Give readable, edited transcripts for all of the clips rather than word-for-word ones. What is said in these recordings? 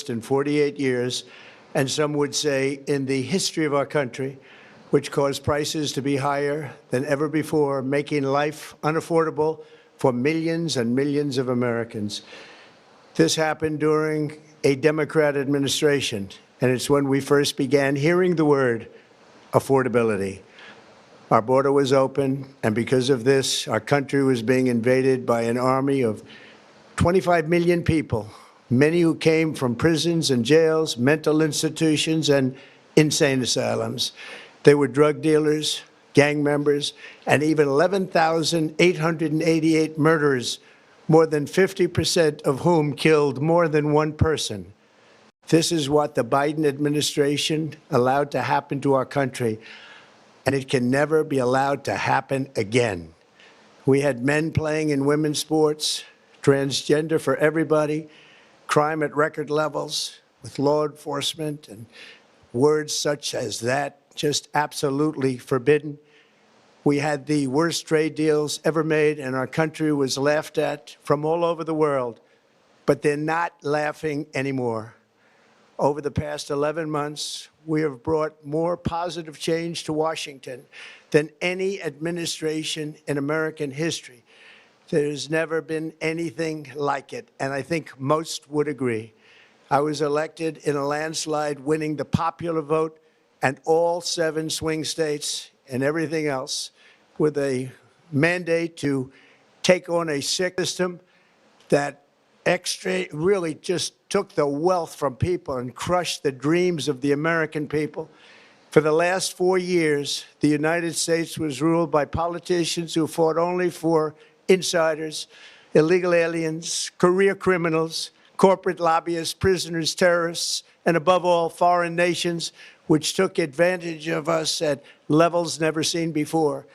in 48 years, and some would say in the history of our country, which caused prices to be higher than ever before, making life unaffordable for millions and millions of Americans. This happened during a Democrat administration, and it's when we first began hearing the word affordability. Our border was open, and because of this, our country was being invaded by an army of 25 million people, many who came from prisons and jails, mental institutions, and insane asylums. They were drug dealers, gang members, and even 11,888 murderers, more than 50% of whom killed more than one person. This is what the Biden administration allowed to happen to our country, and it can never be allowed to happen again. We had men playing in women's sports, transgender for everybody, crime at record levels with law enforcement, and words such as that just absolutely forbidden. We had the worst trade deals ever made, and our country was laughed at from all over the world, but they're not laughing anymore. Over the past 11 months, we have brought more positive change to Washington than any administration in American history. There's never been anything like it, and I think most would agree. I was elected in a landslide, winning the popular vote and all 7 swing states and everything else, with a mandate to take on a sick system that really just took the wealth from people and crushed the dreams of the American people. For the last 4 years, the United States was ruled by politicians who fought only for insiders, illegal aliens, career criminals, corporate lobbyists, prisoners, terrorists, and above all, foreign nations, which took advantage of us at levels never seen before.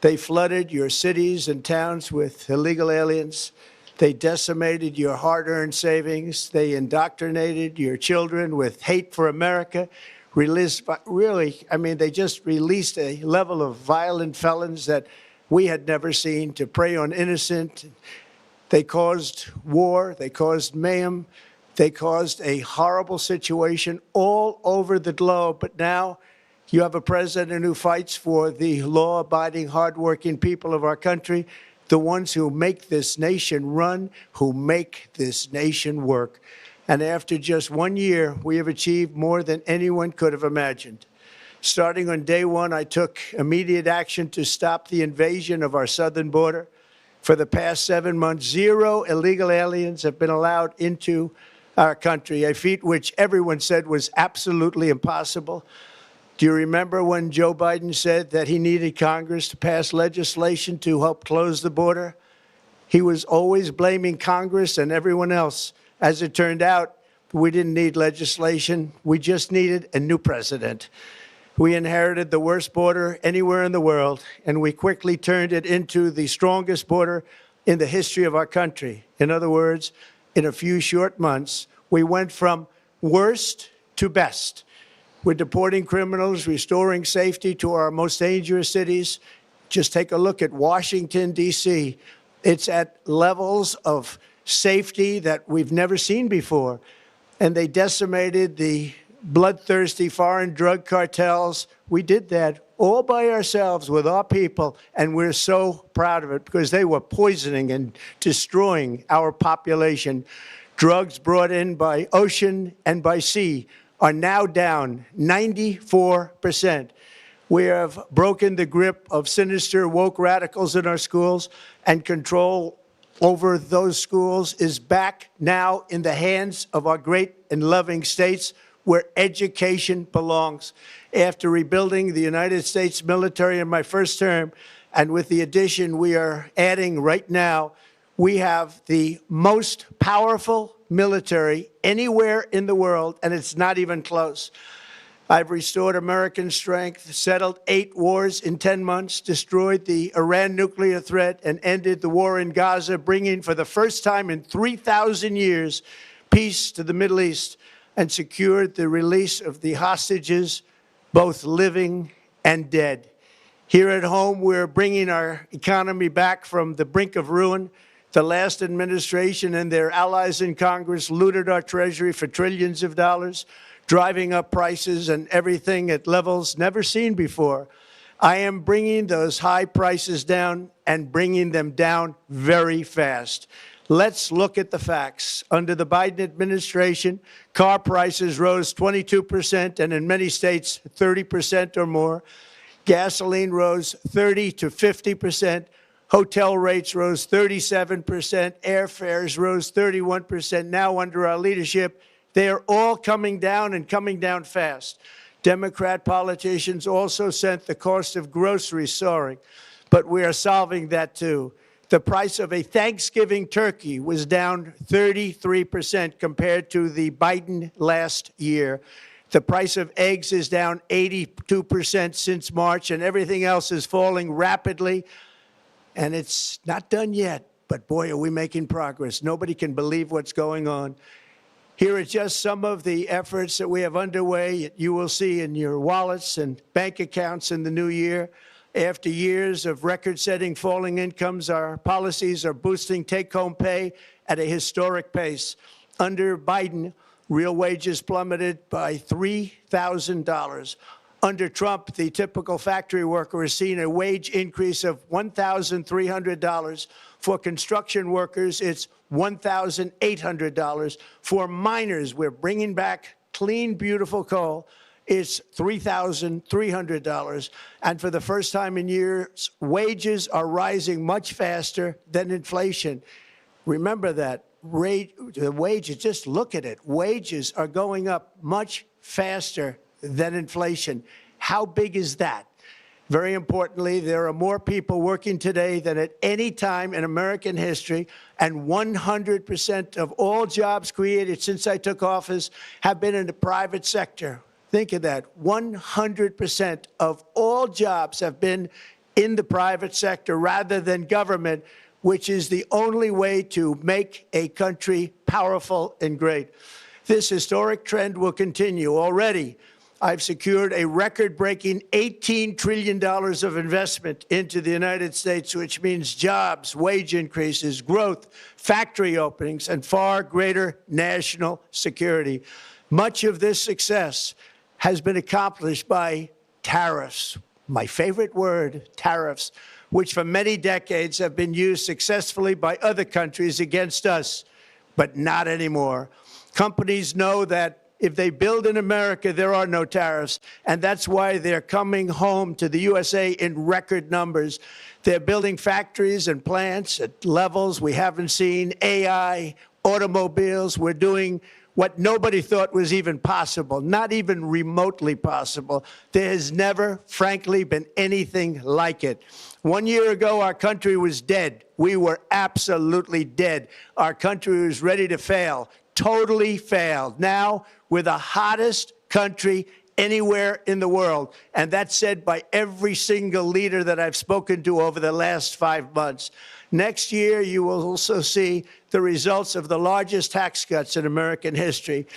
They flooded your cities and towns with illegal aliens. They decimated your hard-earned savings. They indoctrinated your children with hate for America. They just released a level of violent felons that we had never seen to prey on innocent. They caused war. They caused mayhem. They caused a horrible situation all over the globe. But now you have a president who fights for the law-abiding, hardworking people of our country, the ones who make this nation run, who make this nation work. And after just 1 year, we have achieved more than anyone could have imagined. Starting on day one, I took immediate action to stop the invasion of our southern border. For the past 7 months, 0 illegal aliens have been allowed into our country, a feat which everyone said was absolutely impossible. Do you remember when Joe Biden said that he needed Congress to pass legislation to help close the border? He was always blaming Congress and everyone else. As it turned out, we didn't need legislation. We just needed a new president. We inherited the worst border anywhere in the world, and we quickly turned it into the strongest border in the history of our country. In other words, in a few short months, we went from worst to best. We're deporting criminals, restoring safety to our most dangerous cities. Just take a look at Washington, D.C. It's at levels of safety that we've never seen before. And they decimated the bloodthirsty foreign drug cartels. We did that all by ourselves with our people, and we're so proud of it because they were poisoning and destroying our population. Drugs brought in by ocean and by sea are now down 94%. We have broken the grip of sinister woke radicals in our schools, and control over those schools is back now in the hands of our great and loving states where education belongs. After rebuilding the United States military in my first term, and with the addition we are adding right now, we have the most powerful military anywhere in the world, and it's not even close. I've restored American strength, settled 8 wars in 10 months, destroyed the Iran nuclear threat, and ended the war in Gaza, bringing for the first time in 3,000 years peace to the Middle East, and secured the release of the hostages, both living and dead. Here at home, we're bringing our economy back from the brink of ruin The last administration and their allies in Congress looted our Treasury for trillions of dollars, driving up prices and everything at levels never seen before. I am bringing those high prices down and bringing them down very fast. Let's look at the facts. Under the Biden administration, car prices rose 22% and in many states 30% or more. Gasoline rose 30 to 50%. Hotel rates rose 37%. Airfares rose 31%. Now under our leadership, they are all coming down and coming down fast. Democrat politicians also sent the cost of groceries soaring, but we are solving that too. The price of a Thanksgiving turkey was down 33% compared to the Biden last year. The price of eggs is down 82% since March, and everything else is falling rapidly. And it's not done yet, but boy, are we making progress. Nobody can believe what's going on. Here are just some of the efforts that we have underway. You will see in your wallets and bank accounts in the new year. After years of record-setting falling incomes, our policies are boosting take-home pay at a historic pace. Under Biden, real wages plummeted by $3,000. Under Trump, the typical factory worker has seen a wage increase of $1,300. For construction workers, it's $1,800. For miners, we're bringing back clean, beautiful coal. It's $3,300. And for the first time in years, wages are rising much faster than inflation. Remember that. The wages, just look at it. Wages are going up much faster than inflation. How big is that? Very importantly, there are more people working today than at any time in American history, and 100% of all jobs created since I took office have been in the private sector. Think of that. 100% of all jobs have been in the private sector rather than government, which is the only way to make a country powerful and great. This historic trend will continue. Already, I've secured a record-breaking $18 trillion of investment into the United States, which means jobs, wage increases, growth, factory openings, and far greater national security. Much of this success has been accomplished by tariffs. My favorite word, tariffs, which for many decades have been used successfully by other countries against us, but not anymore. Companies know that if they build in America, there are no tariffs, and that's why they're coming home to the USA in record numbers. They're building factories and plants at levels we haven't seen, AI, automobiles. We're doing what nobody thought was even possible, not even remotely possible. There has never, frankly, been anything like it. 1 year ago, our country was dead. We were absolutely dead. Our country was ready to fail, totally failed. Now, we're the hottest country anywhere in the world, and that's said by every single leader that I've spoken to over the last 5 months. Next year, you will also see the results of the largest tax cuts in American history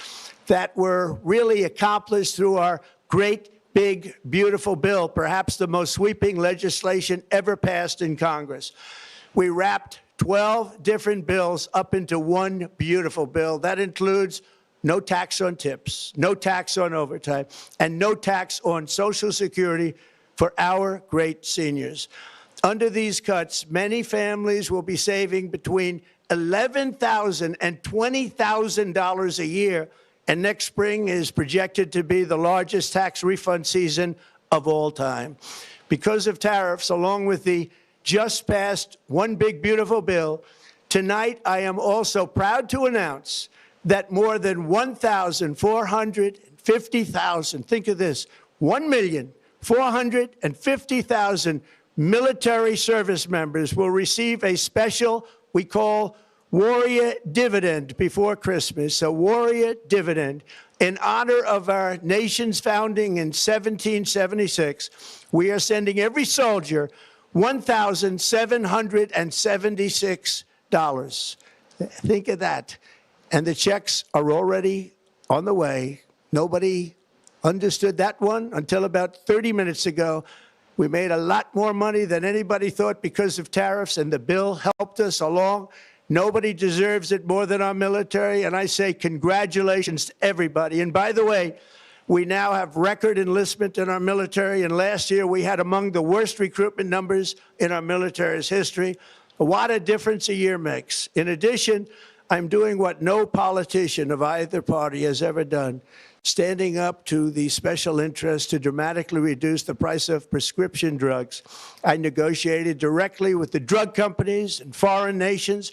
that were really accomplished through our great, big, beautiful bill, perhaps the most sweeping legislation ever passed in Congress. We wrapped 12 different bills up into one beautiful bill. That includes no tax on tips, no tax on overtime, and no tax on Social Security for our great seniors. Under these cuts, many families will be saving between $11,000 and $20,000 a year, and next spring is projected to be the largest tax refund season of all time. Because of tariffs, along with the just passed One Big Beautiful Bill, tonight I am also proud to announce that more than 1,450,000, think of this, 1,450,000 military service members will receive a special, we call Warrior Dividend before Christmas, a Warrior Dividend. In honor of our nation's founding in 1776, we are sending every soldier $1,776. Think of that. And the checks are already on the way. Nobody understood that one until about 30 minutes ago. We made a lot more money than anybody thought because of tariffs, and the bill helped us along. Nobody deserves it more than our military, and I say congratulations to everybody. And by the way, we now have record enlistment in our military, and last year we had among the worst recruitment numbers in our military's history. What a difference a year makes. In addition, I'm doing what no politician of either party has ever done, standing up to the special interests to dramatically reduce the price of prescription drugs. I negotiated directly with the drug companies and foreign nations,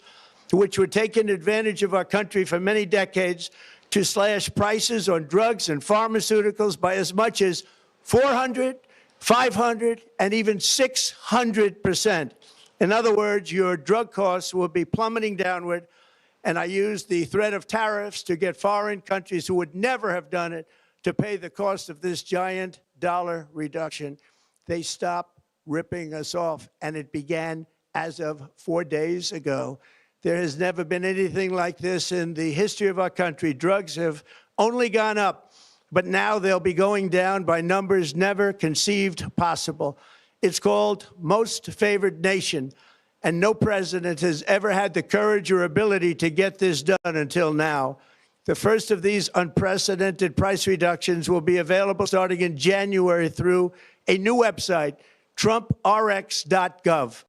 which were taking advantage of our country for many decades, to slash prices on drugs and pharmaceuticals by as much as 400, 500, and even 600%. In other words, your drug costs will be plummeting downward, and I used the threat of tariffs to get foreign countries who would never have done it to pay the cost of this giant dollar reduction. They stopped ripping us off, and it began as of 4 days ago. There has never been anything like this in the history of our country. Drugs have only gone up, but now they'll be going down by numbers never conceived possible. It's called Most Favored Nation, and no president has ever had the courage or ability to get this done until now. The first of these unprecedented price reductions will be available starting in January through a new website, TrumpRx.gov.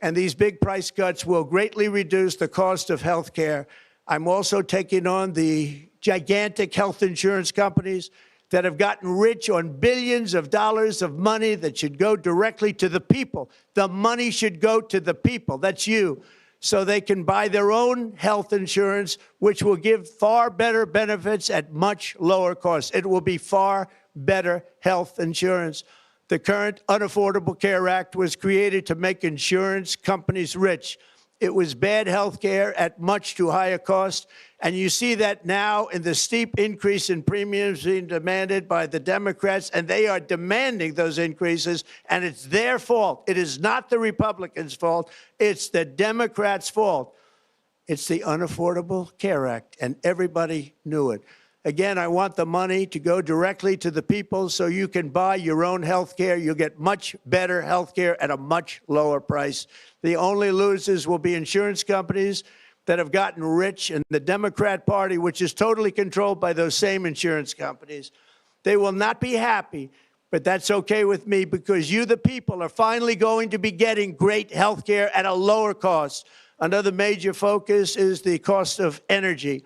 And these big price cuts will greatly reduce the cost of health care. I'm also taking on the gigantic health insurance companies that have gotten rich on billions of dollars of money that should go directly to the people. The money should go to the people, that's you, so they can buy their own health insurance, which will give far better benefits at much lower costs. It will be far better health insurance. The current Unaffordable Care Act was created to make insurance companies rich. It was bad health care at much too high a cost. And you see that now in the steep increase in premiums being demanded by the Democrats, and they are demanding those increases, and it's their fault. It is not the Republicans' fault. It's the Democrats' fault. It's the Unaffordable Care Act, and everybody knew it. Again, I want the money to go directly to the people so you can buy your own health care. You'll get much better health care at a much lower price. The only losers will be insurance companies that have gotten rich, and the Democrat Party, which is totally controlled by those same insurance companies. They will not be happy, but that's okay with me, because you, the people, are finally going to be getting great health care at a lower cost. Another major focus is the cost of energy.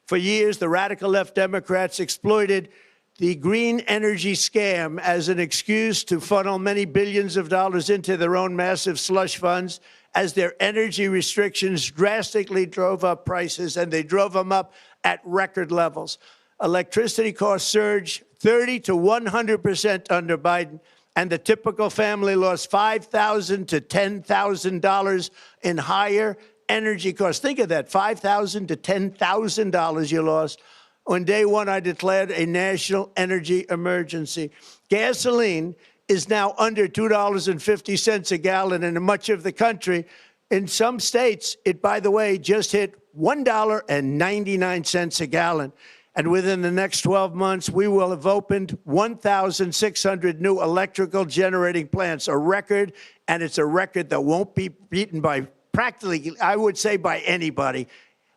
For years, the radical left Democrats exploited the green energy scam as an excuse to funnel many billions of dollars into their own massive slush funds, as their energy restrictions drastically drove up prices, and they drove them up at record levels. Electricity costs surged 30 to 100% under Biden, and the typical family lost $5,000 to $10,000 in higher energy costs. Think of that, $5,000 to $10,000 you lost. On day one, I declared a national energy emergency. Gasoline is now under $2.50 a gallon in much of the country. In some states, it, by the way, just hit $1.99 a gallon. And within the next 12 months, we will have opened 1,600 new electrical generating plants, a record, and it's a record that won't be beaten by practically, I would say, by anybody,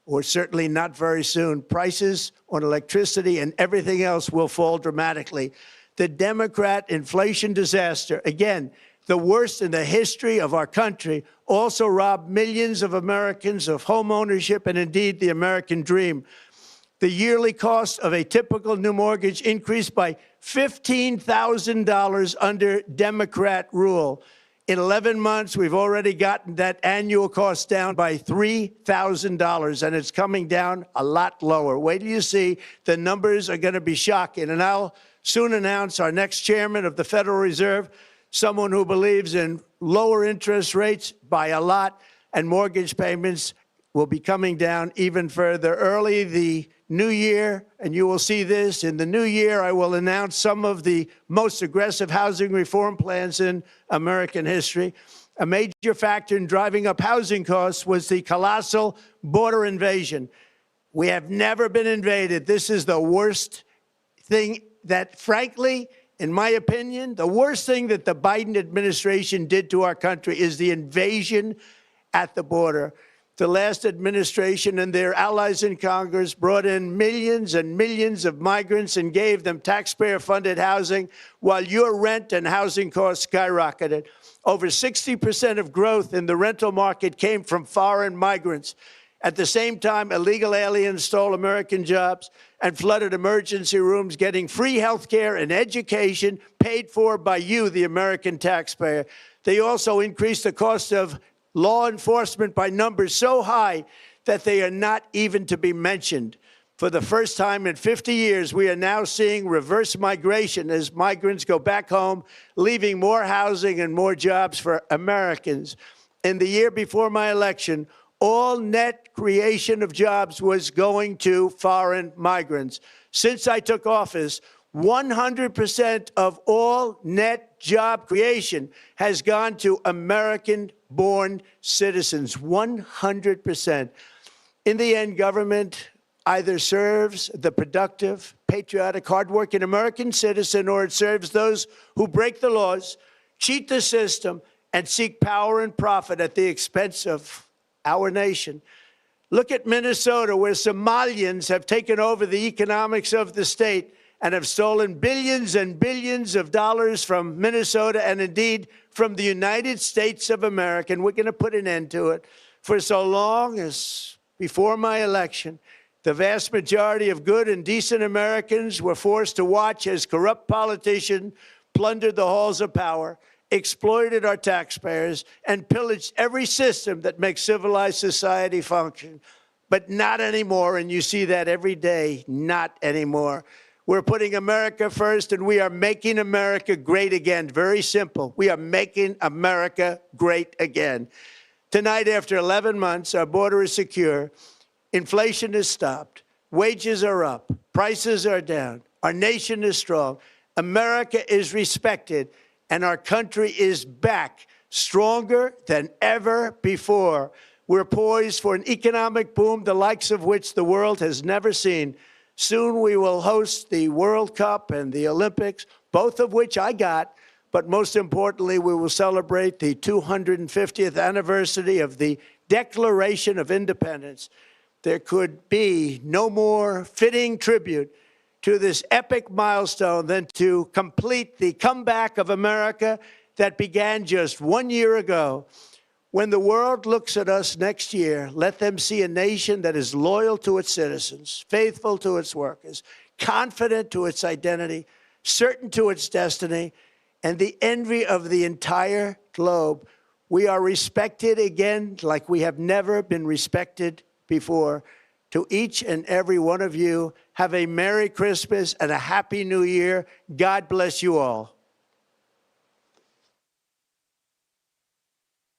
or certainly not very soon. Prices on electricity and everything else will fall dramatically. The Democrat inflation disaster, again, the worst in the history of our country, also robbed millions of Americans of home ownership and indeed the American dream. The yearly cost of a typical new mortgage increased by $15,000 under Democrat rule. In 11 months, we've already gotten that annual cost down by $3,000, and it's coming down a lot lower. Wait till you see. The numbers are going to be shocking. And I'll soon announce our next chairman of the Federal Reserve, someone who believes in lower interest rates by a lot, and mortgage payments will be coming down even further. Early the new year, and you will see this, in the new year, I will announce some of the most aggressive housing reform plans in American history. A major factor in driving up housing costs was the colossal border invasion. We have never been invaded. This is the worst thing that, frankly, in my opinion, the worst thing that the Biden administration did to our country is the invasion at the border. The last administration and their allies in Congress brought in millions and millions of migrants and gave them taxpayer-funded housing while your rent and housing costs skyrocketed. Over 60% of growth in the rental market came from foreign migrants. At the same time, illegal aliens stole American jobs and flooded emergency rooms, getting free health care and education paid for by you, the American taxpayer. They also increased the cost of law enforcement by numbers so high that they are not even to be mentioned. For the first time in 50 years, we are now seeing reverse migration as migrants go back home, leaving more housing and more jobs for Americans. In the year before my election, all net creation of jobs was going to foreign migrants. Since I took office, 100% of all net job creation has gone to American-born citizens, 100%. In the end, government either serves the productive, patriotic, hardworking American citizen, or it serves those who break the laws, cheat the system, and seek power and profit at the expense of our nation. Look at Minnesota, where Somalians have taken over the economics of the state and have stolen billions and billions of dollars from Minnesota and indeed from the United States of America. And we're going to put an end to it. For so long as before my election, the vast majority of good and decent Americans were forced to watch as corrupt politicians plundered the halls of power, exploited our taxpayers, and pillaged every system that makes civilized society function. But not anymore, and you see that every day, not anymore. We're putting America first, and we are making America great again. Very simple. We are making America great again. Tonight, after 11 months, our border is secure. Inflation is stopped. Wages are up. Prices are down. Our nation is strong. America is respected, and our country is back, stronger than ever before. We're poised for an economic boom, the likes of which the world has never seen. Soon we will host the World Cup and the Olympics, both of which I got. But most importantly, we will celebrate the 250th anniversary of the Declaration of Independence. There could be no more fitting tribute to this epic milestone than to complete the comeback of America that began just 1 year ago. When the world looks at us next year, let them see a nation that is loyal to its citizens, faithful to its workers, confident to its identity, certain to its destiny, and the envy of the entire globe. We are respected again like we have never been respected before. To each and every one of you, have a Merry Christmas and a Happy New Year. God bless you all.